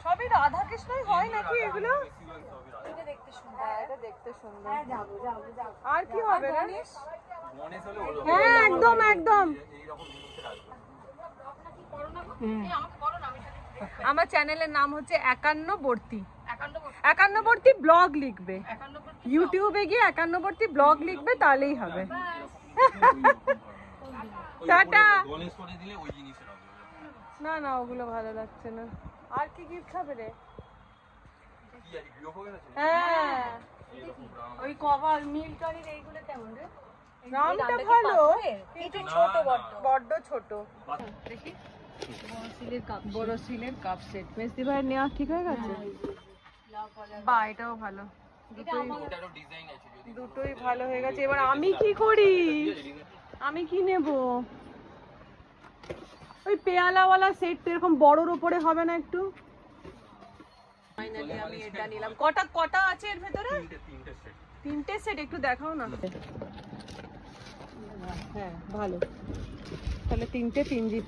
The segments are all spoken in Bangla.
সবই রাধা কৃষ্ণই হয় নাকি এগুলো? এটা দেখতে সুন্দর, এটা দেখতে সুন্দর। হ্যাঁ যাবো যাবো যাবো। আর কি হবে গণেশ? গণেশ হলো ওরকম। হ্যাঁ একদম একদম। এই রকম জিনিসের আসবে। আমার চ্যানেলের নাম হচ্ছে একান্নবর্তী। একান্নবর্তী ব্লগ লিখবে, ইউটিউবে গিয়ে একান্নবর্তী ব্লগ লিখবে, তাহলেই হবে। টাটা। না না ওগুলো ভালো লাগছে না। আর কি গিফট খাবে রে? হ্যাঁ ওই কভার মিল্টনের এইগুলো কেমন রে? নামটা ভালো কিন্তু ছোট, বড্ড ছোট। দেখি বড় সিলের কাপ সেট মেসি ভাইয়ের নেওয়া ঠিক হয়ে গেছে। বা এটাও ভালো, দুটোই ভালো হয়ে গেছে। এবার আমি কি করি? আমি কি নেব? ওই পেয়ালাওয়ালা সেট এরকম বড়র উপরে হবে না একটু? ফাইনালি আমি এটা নিলাম। কটা আছে এর ভেতরে? তিনটে সেট। একটু দেখাও না। হ্যাঁ ভালো, তাহলে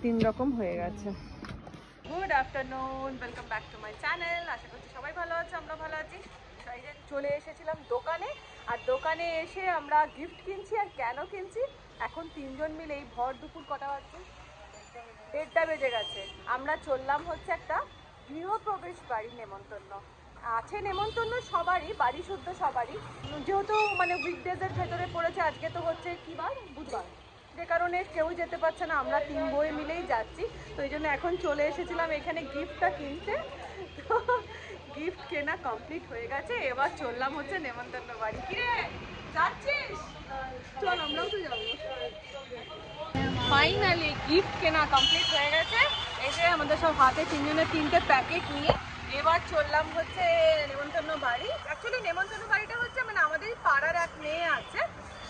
তিন রকম হয়ে গেছে। Good afternoon, welcome back to my channel. আশা করছি সবাই ভালো আছে, আমরা ভালো আছি। চলে এসেছিলাম দোকানে, আর দোকানে এসে আমরা গিফট কিনছি। আর কেন কিনছি? এখন তিনজন মিলে এই ভর দুপুর কটা বাজছে, 1:30 বেজে গেছে। আমরা চললাম হচ্ছে একটা গৃহপ্রবেশ বাড়ি নেমন্তন্ন আছে। নেমন্তন্ন সবারই, বাড়ি শুদ্ধ সবারই, যেহেতু মানে উইকডেজের ভেতরে পড়েছে। আজকে তো হচ্ছে কি বার? বুধবার, যে কারণে কেউ যেতে পারছে না, আমরা 3 বই মিলেই যাচ্ছি। তো এই জন্য এখন চলে এসেছিলাম এখানে গিফটটা কিনতে। গিফট কেনা কমপ্লিট হয়ে গেছে, এবার চললাম হচ্ছে নেমন্তন্ন বাড়ি। কিরে যাচ্ছিস? চল আমরাও তো যাবো। ফাইনালি গিফট কেনা কমপ্লিট হয়ে গেছে। এই যে আমাদের সব হাতে তিনজনের 3টে প্যাকেট নিয়ে এবার চললাম হচ্ছে নেমন্তন্ন বাড়ি। অ্যাকচুয়ালি নেমন্তন্ন বাড়িটা হচ্ছে মানে আমাদের পাড়ার এক মেয়ে আছে,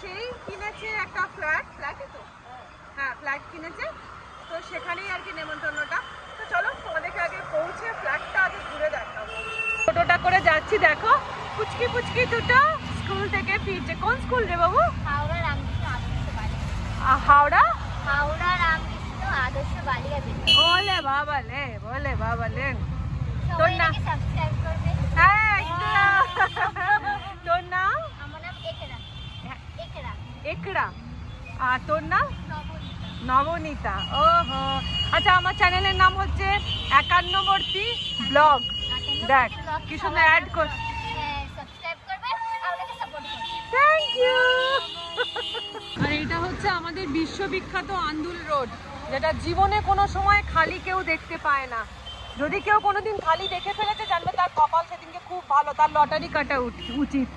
সেই কিনেছে একটা ফ্ল্যাটে তো, হ্যাঁ ফ্ল্যাট কিনেছে, তো সেখানেই আর কি নেমন্তন্নটা। তো চলো তোমাদেরকে আগে পৌঁছে ফ্ল্যাটটা আগে ঘুরে দেখাবো। টোটোটা করে যাচ্ছি, দেখো পুচকি পুচকি দুটো স্কুল থেকে ফিরছে। কোন স্কুল রে বাবু? হাওড়া রামকৃষ্ণ আদর্শ বালিকা। হাওড়া রামকৃষ্ণ আদর্শ বালিকা বিদ্যালয়। বলে বাবা লে, বলে বাবা লে। তোর নাম? সাবস্ক্রাইব করবে। হ্যাঁ তোর নাম? আমার নাম একরা। একরা। আর তোর নাম? নবনীতা। নবনীতা। ওহো আচ্ছা, আমার চ্যানেলের নাম হচ্ছে একান্নবর্তী ব্লগ। দেখ কি সুন্দর অ্যাড কর। সাবস্ক্রাইব করবে, আমাকে সাপোর্ট করবে। Thank you. আর এটা হচ্ছে আমাদের বিশ্ববিখ্যাত আন্দুল রোড, যেটা জীবনে কোনো সময় খালি কেউ দেখতে পায় না। যদি কেউ কোনোদিন খালি দেখে ফেলেছে, জানবে তার কপাল সেদিনকে খুব ভালো, তার লটারি কাটা উচিত।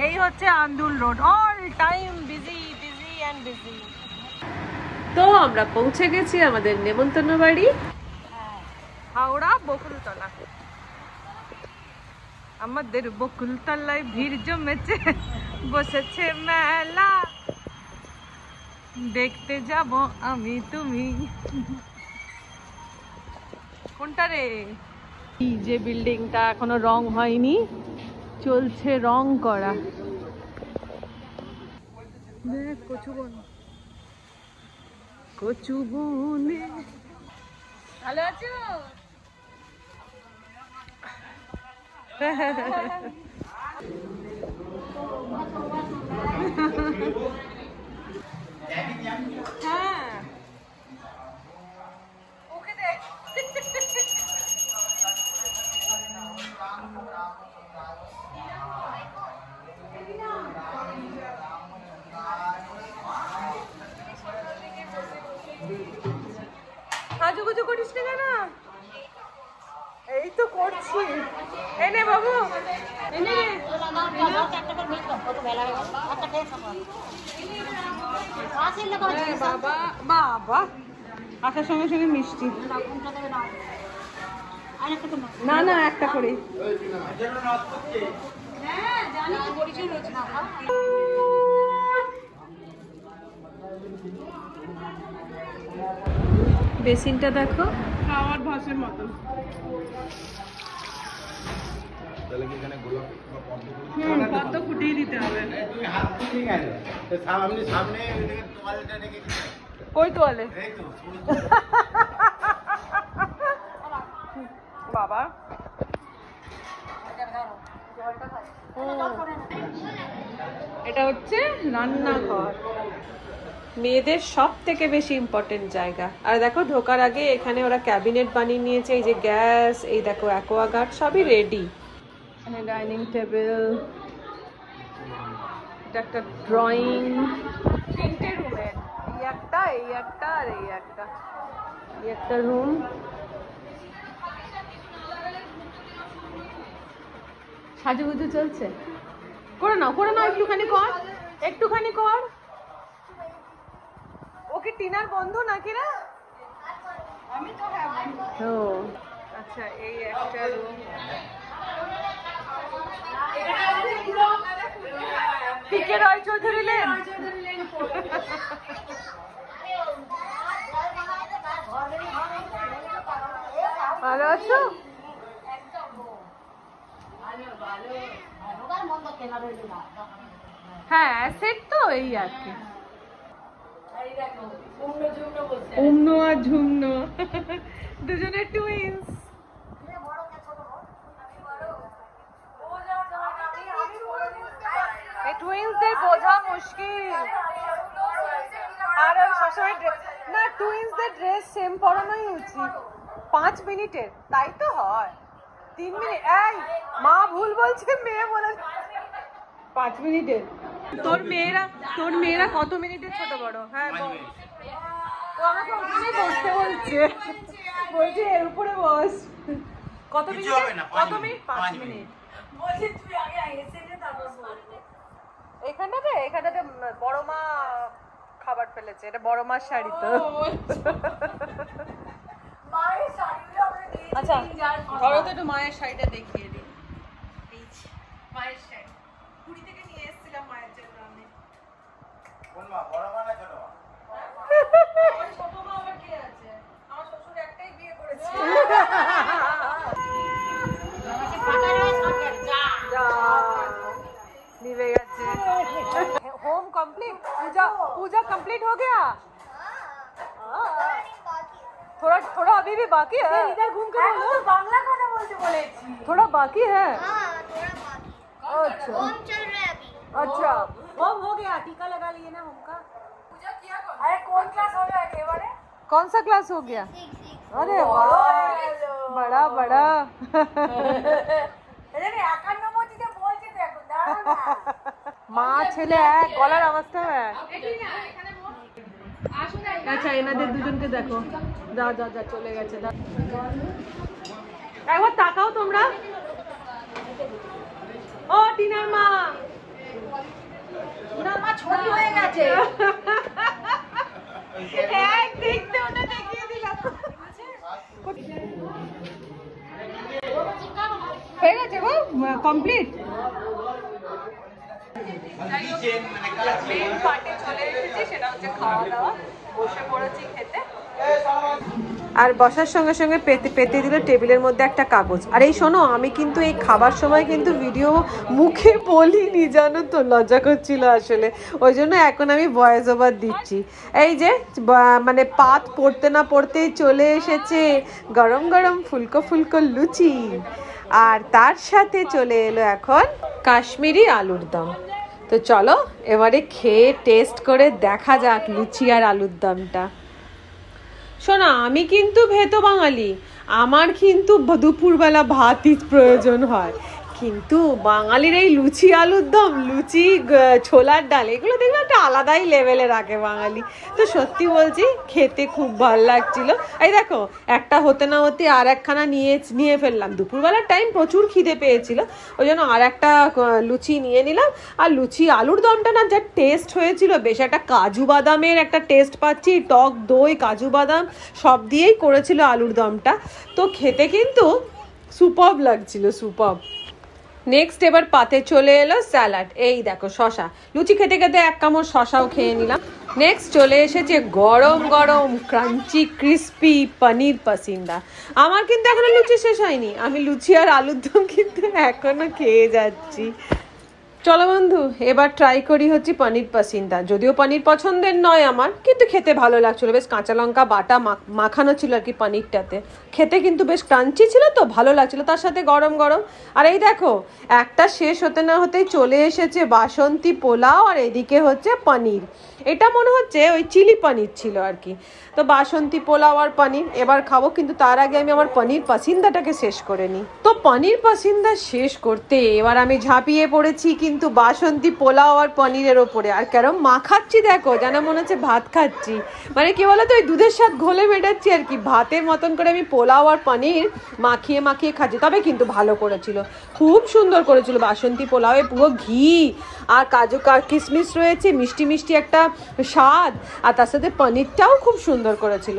এই হচ্ছে Andul road, all time busy busy and busy. তো আমরা পৌঁছে গেছি আমাদের নেমন্তন্ন বাড়ি, হাওড়া বকুলতলা। আমাদের বকুলতলায় ভিড় জমেছে, বসেছে মেলা, দেখতে যাব আমি তুমি। কোনটা রে? এই যে বিল্ডিংটা এখনো রং হয়নি, চলছে রং করা। দেখ কচুবন, কচুবনে। ভালো আছো? হ্যাঁ ওকে দেখ। সাজুগুজু করিস না কেন? এই তো করছি। এনে বাবু, এনে বাবা বাবা। আসার সঙ্গে সঙ্গে মিষ্টি। না না একটা করে। বেসিনটা দেখো, ফ্লাওয়ার ভাসের মতো। পদ্ম ফুটিয়ে দিতে হবে। কই তোয়ালে? বাবা, এটা হচ্ছে রান্নাঘর, মেয়েদের সব থেকে বেশি ইম্পর্টেন্ট জায়গা। আর দেখো ঢোকার আগে এখানে ওরা ক্যাবিনেট বানিয়ে নিয়েছে, এই যে গ্যাস, এই দেখো অ্যাকোয়াগার্ড, সবই রেডি। এখানে ডাইনিং টেবিল, এটা একটা ড্রয়িং, 3টে রুমের, এই একটা, এই একটা আর এই একটা, এই একটা রুম। সাজুগুজু চলছে, করে নাও একটুখানি কর, একটুখানি কর। ওকে টিনার বন্ধু নাকি রে? আমি তো হ্যাঁ বন্ধু। ও আচ্ছা, এই একটা রুম। পিকে রয় চৌধুরী লেন। ভালো আছো? হ্যাঁ অ্যাসেট তো, এই আর কি। উমনো আর ঝুমনো দুজনের টুইন্স। এই টুইন্সদের বোঝা মুশকিল। আর সবসময় না, টুইন্সদের ড্রেস সেম পরানোই উচিত। 5 মিনিটের, তাই তো হয়। 3 মিনিট, এই মা ভুল বলছে, মেয়ে বলে 5 মিনিটের। তোর মেয়েরা কত মিনিটের ছোট বড়? হ্যাঁ ও আমাকে ওখানে বসতে বলছে এর উপরে বস। কত মিনিট? 5 মিনিট। এখানটাতে বড় মা খাবার ফেলেছে, এটা বড় মার শাড়ি তো। আচ্ছা ধরো তো একটু মায়ের শাড়িটা দেখিয়ে দিই। মায়ের শাড়ি পুরী থেকে নিয়ে এসেছিলাম মায়ের জন্য আমি। কোন মা, বড় মা না ছোট মা? ছোট মা আমার কে আছে? আমার শ্বশুর একটাই বিয়ে করেছে। নিভে গেছে। होम कंप्लीट, पूजा कंप्लीट हो गया? थोड़ा अभी भी बाकी है। इधर घूम के बोलो, बांग्ला खाना बोलते बोले। थोड़ा बाकी है। अच्छा होम चल रहा है अभी। अच्छा होम हो गया, टीका लगा लिए ना होम का। पूजा किया कौन? अरे कौन क्लास हो गया के बारे? कौन सा क्लास हो गया? 6। अरे वाह, बड़ा মা ছেলে এক, গলার অবস্থা এক। আচ্ছা এনাদের দুজনকে দেখো, যা চলে গেছে। একবার তাকাও তোমরা। ও টিনার মা, ছোট হয়ে গেছে। এক দেখতে ওটা দেখিয়ে দিলাম। হয়ে গেছে গো, কমপ্লিট। মেন পার্টে চলে এসেছি, সেটা হচ্ছে খাওয়া দাওয়া। বসে পড়েছি খেতে। আর বসার সঙ্গে সঙ্গে পেতে দিল টেবিলের মধ্যে একটা কাগজ। আর এই শোনো, আমি কিন্তু এই খাবার সময় কিন্তু ভিডিও মুখে বলিনি, জানো তো, লজ্জা করছিল আসলে, ওই জন্য এখন আমি ভয়েস ওভার দিচ্ছি। এই যে মানে পাত পড়তে না পড়তেই চলে এসেছে গরম গরম ফুলকো ফুলকো লুচি, আর তার সাথে চলে এলো এখন কাশ্মীরি আলুর দম। তো চলো এবারে খেয়ে টেস্ট করে দেখা যাক লুচি আর আলুর দমটা। শোনা, আমি কিন্তু ভেতো বাঙালি, আমার কিন্তু দুপুরবেলা ভাতই প্রয়োজন হয়, কিন্তু বাঙালির এই লুচি আলুর দম, লুচি ছোলার ডাল, এগুলো দেখবে একটা আলাদাই লেভেলে রাখে বাঙালি। তো সত্যি বলছি, খেতে খুব ভালো লাগছিল। এই দেখো, একটা হতে না হতে আর একখানা নিয়ে ফেললাম। দুপুরবেলার টাইম প্রচুর খিদে পেয়েছিল, ওই জন্য আর একটা লুচি নিয়ে নিলাম। আর লুচি আলুর দমটা না যা টেস্ট হয়েছিল, বেশ একটা কাজু বাদামের একটা টেস্ট পাচ্ছি, টক দই কাজু বাদাম সব দিয়েই করেছিল আলুর দমটা। তো খেতে কিন্তু সুপারব লাগছিল, সুপারব। নেক্সট এবার পাতে চলে এলো স্যালাড। এই দেখো শশা, লুচি খেতে খেতে এক কামড় শশাও খেয়ে নিলাম। নেক্সট চলে এসেছে গরম গরম ক্রাঞ্চি ক্রিস্পি পনির পাসিন্দা। আমার কিন্তু এখনো লুচি শেষ হয়নি, আমি লুচি আর আলুর দম কিন্তু এখনো খেয়ে যাচ্ছি। চলো বন্ধু, এবার ট্রাই করি হচ্ছে পনির পাসিন্দা। যদিও পনির পছন্দের নয় আমার, কিন্তু খেতে ভালো লাগছিল। বেশ কাঁচা লঙ্কা বাটা মাখানো ছিল আর কি পনিরটাতে। খেতে কিন্তু বেশ ক্রাঞ্চি ছিল, তো ভালো লাগছিল, তার সাথে গরম গরম। আর এই দেখো, একটা শেষ হতে না হতেই চলে এসেছে বাসন্তী পোলাও, আর এদিকে হচ্ছে পনির। এটা মনে হচ্ছে ওই চিলি পনির ছিল আর কি। তো বাসন্তী পোলাও আর পনির এবার খাবো, কিন্তু তার আগে আমি আমার পনির পাসিন্দাটাকে শেষ করে নিই। তো পনির পাসিন্দা শেষ করতে এবার আমি ঝাঁপিয়ে পড়েছি কিন্তু বাসন্তী পোলাও আর পনিরের ওপরে। আর কেরম মাখাচ্ছি দেখো, যেন মনে হচ্ছে ভাত খাচ্ছি। মানে কি বলতো, ওই দুধের সাথে ঘোলে মেটাচ্ছি আর কি। ভাতের মতন করে আমি পোলাও আর পনির মাখিয়ে মাখিয়ে খাচ্ছি। তবে কিন্তু ভালো করেছিল, খুব সুন্দর করেছিল বাসন্তী পোলাওয়ে। পুরো ঘি আর কাজু কিশমিশ রয়েছে, মিষ্টি মিষ্টি একটা স্বাদ, আর তার সাথে পনিরটাও খুব সুন্দর করেছিল।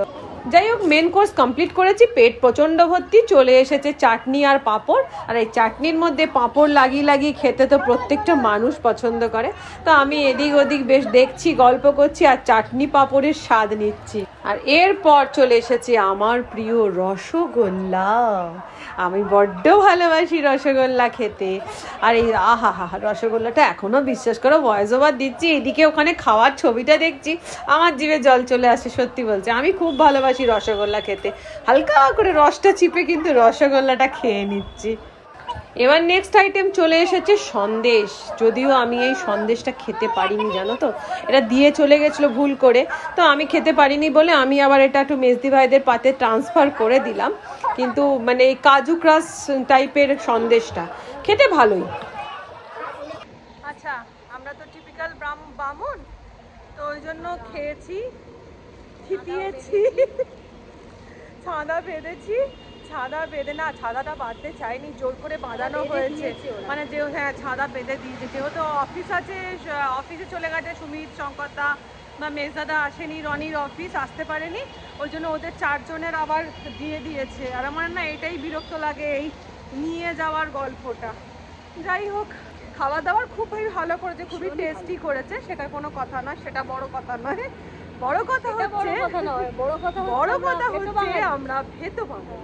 যাই হোক, মেন কোর্স কমপ্লিট করেছি, পেট প্রচণ্ড ভর্তি। চলে এসেছে চাটনি আর পাঁপড়। আর এই চাটনির মধ্যে পাঁপড় লাগিয়ে লাগিয়ে খেতে তো প্রত্যেকটা মানুষ পছন্দ করে। তো আমি এদিক ওদিক বেশ দেখছি, গল্প করছি, আর চাটনি পাঁপড়ের স্বাদ নিচ্ছি। আর এরপর চলে এসেছে আমার প্রিয় রসগোল্লা। আমি বড্ড ভালোবাসি রসগোল্লা খেতে। আর এই আহা হা, রসগোল্লাটা এখনও বিশ্বাস করো ভয়েস ওভার দিচ্ছি, এদিকে ওখানে খাওয়ার ছবিটা দেখছি, আমার জিভে জল চলে আসে। সত্যি বলছে, আমি খুব ভালোবাসি রসগোল্লা খেতে। হালকা করে রসটা চিপে কিন্তু রসগোল্লাটা খেয়ে নিচ্ছি। এবার নেক্সট আইটেম চলে এসেছে সন্দেশ। যদিও আমি এই সন্দেশটা খেতে পারিনি, জানো তো, এটা দিয়ে চলে গেছিলো ভুল করে। তো আমি খেতে পারিনি বলে আমি আবার এটা একটু মেজদি ভাইদের পাতে ট্রান্সফার করে দিলাম। কিন্তু মানে এই কাজু ক্রাশ টাইপের সন্দেশটা খেতে ভালোই। আচ্ছা, আমরা তো টিপিক্যাল বামুন, তো ওই জন্য খেয়েছি, খিতিয়েছি, ছাদা বেঁধেছি। ছাদা বেঁধে না, ছাদাটা বাঁধতে চাইনি, জোর করে বাঁধানো হয়েছে। মানে যে হ্যাঁ, ছাদা বেঁধে দিয়েছে। যেহেতু অফিস আছে, অফিসে চলে গেছে সুমিত, শঙ্করদা বা মেজদাদা আসেনি, রনির অফিস আসতে পারেনি, ওই জন্য ওদের চারজনের আবার দিয়ে দিয়েছে। আর আমার না এটাই বিরক্ত লাগে, এই নিয়ে যাওয়ার গল্পটা। যাই হোক, খাওয়া দাওয়ার খুবই ভালো করেছে, খুবই টেস্টি করেছে, সেটা কোনো কথা নয়, সেটা বড় কথা নয়। বড় কথা হচ্ছে আমরা ভেতো পাবো।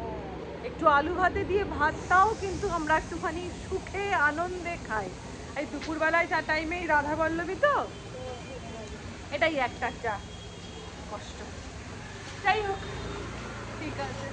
একটু আলু ভাতে দিয়ে ভাতটাও কিন্তু আমরা একটুখানি সুখে আনন্দে খাই। এই দুপুরবেলায় চা টাইমেই রাধা বল্লভী, তো এটাই একটা কষ্ট। যাই হোক, ঠিক আছে,